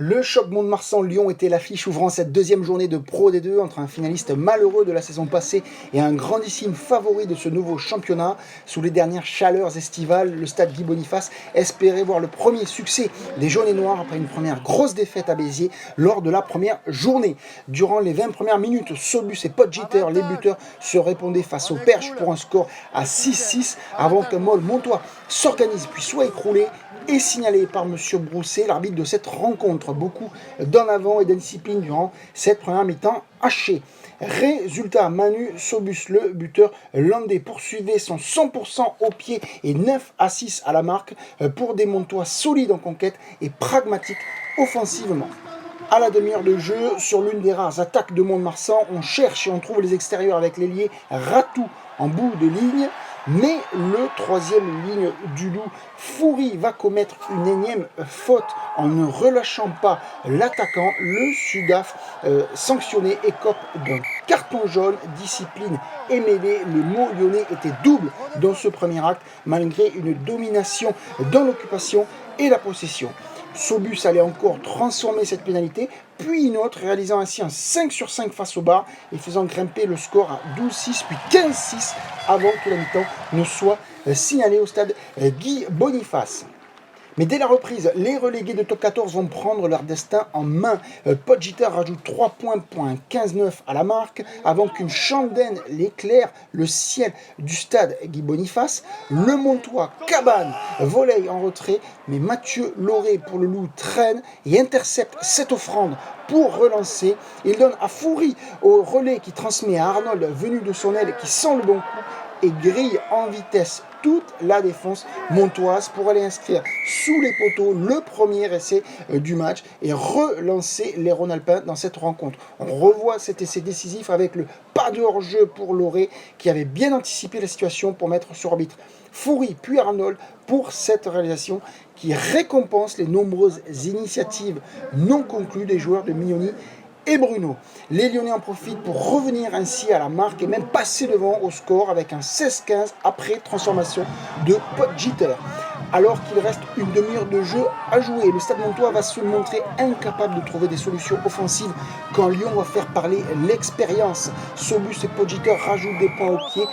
Le choc Mont-de-Marsan-Lyon était l'affiche ouvrant cette deuxième journée de Pro D2 entre un finaliste malheureux de la saison passée et un grandissime favori de ce nouveau championnat. Sous les dernières chaleurs estivales, le stade Guy Boniface espérait voir le premier succès des jaunes et noirs après une première grosse défaite à Béziers lors de la première journée. Durant les 20 premières minutes, Sobus et Podgiter, les buteurs, se répondaient face aux Perches pour un score à 6-6 avant qu'un Moll Montois s'organise puis soit écroulé et signalé par M. Brousset, l'arbitre de cette rencontre. Beaucoup d'en avant et d'indiscipline durant cette première mi-temps hachée. Résultat, Manu Sobus, le buteur landais, poursuivait son 100% au pied et 9-6 à la marque pour des Montois solides en conquête et pragmatiques offensivement. À la demi-heure de jeu, sur l'une des rares attaques de Mont-de-Marsan, on cherche et on trouve les extérieurs avec l'ailier Ratou en bout de ligne. Mais le troisième ligne du Loup, Foury, va commettre une énième faute en ne relâchant pas l'attaquant. Le Sudaf sanctionné écope d'un carton jaune, discipline et mêlée. Les mots lyonnais étaient doubles dans ce premier acte, malgré une domination dans l'occupation et la possession. Sobus allait encore transformer cette pénalité, puis une autre, réalisant ainsi un 5 sur 5 face au bar et faisant grimper le score à 12-6 puis 15-6 avant que la mi-temps ne soit signalée au stade Guy Boniface. Mais dès la reprise, les relégués de top 14 vont prendre leur destin en main. Podgiter rajoute 3 points pour un 15-9 à la marque, avant qu'une chandelle l'éclaire le ciel du stade Guy Boniface. Le Montois Cabane volley en retrait, mais Mathieu Lauré pour le Loup traîne et intercepte cette offrande pour relancer. Il donne à Foury au relais qui transmet à Arnold, venu de son aile, qui sent le bon coup et grille en vitesse toute la défense montoise pour aller inscrire sous les poteaux le premier essai du match et relancer les Rhône-Alpins dans cette rencontre. On revoit cet essai décisif avec le pas de hors-jeu pour Lauré qui avait bien anticipé la situation pour mettre sur arbitre Foury puis Arnold pour cette réalisation qui récompense les nombreuses initiatives non conclues des joueurs de Mignoni et Bruno. Les Lyonnais en profitent pour revenir ainsi à la marque et même passer devant au score avec un 16-15 après transformation de Podgiter. Alors qu'il reste une demi-heure de jeu à jouer, le Stade Montois va se montrer incapable de trouver des solutions offensives quand Lyon va faire parler l'expérience. Sobus et Podgiter rajoutent des points au pied.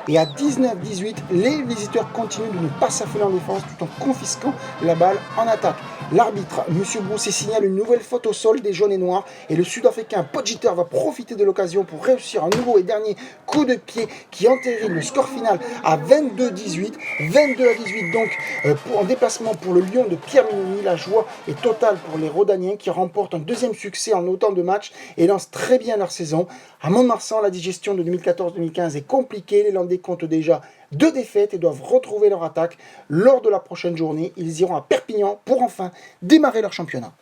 Et à 19-18, les visiteurs continuent de ne pas s'affoler en défense tout en confisquant la balle en attaque. L'arbitre, M. Brousset, signale une nouvelle faute au sol des jaunes et noirs et le Sud-Africain Podgiter va profiter de l'occasion pour réussir un nouveau et dernier coup de pied qui entérine le score final à 22-18. 22-18 donc en déplacement pour le Lyon de Pierre Mignoni. La joie est totale pour les Rhodaniens qui remportent un deuxième succès en autant de matchs et lancent très bien leur saison. À Mont-de-Marsan, la digestion de 2014-2015 est compliquée. Les Landais comptent déjà 2 défaites et doivent retrouver leur attaque. Lors de la prochaine journée, ils iront à Perpignan pour enfin démarrer leur championnat.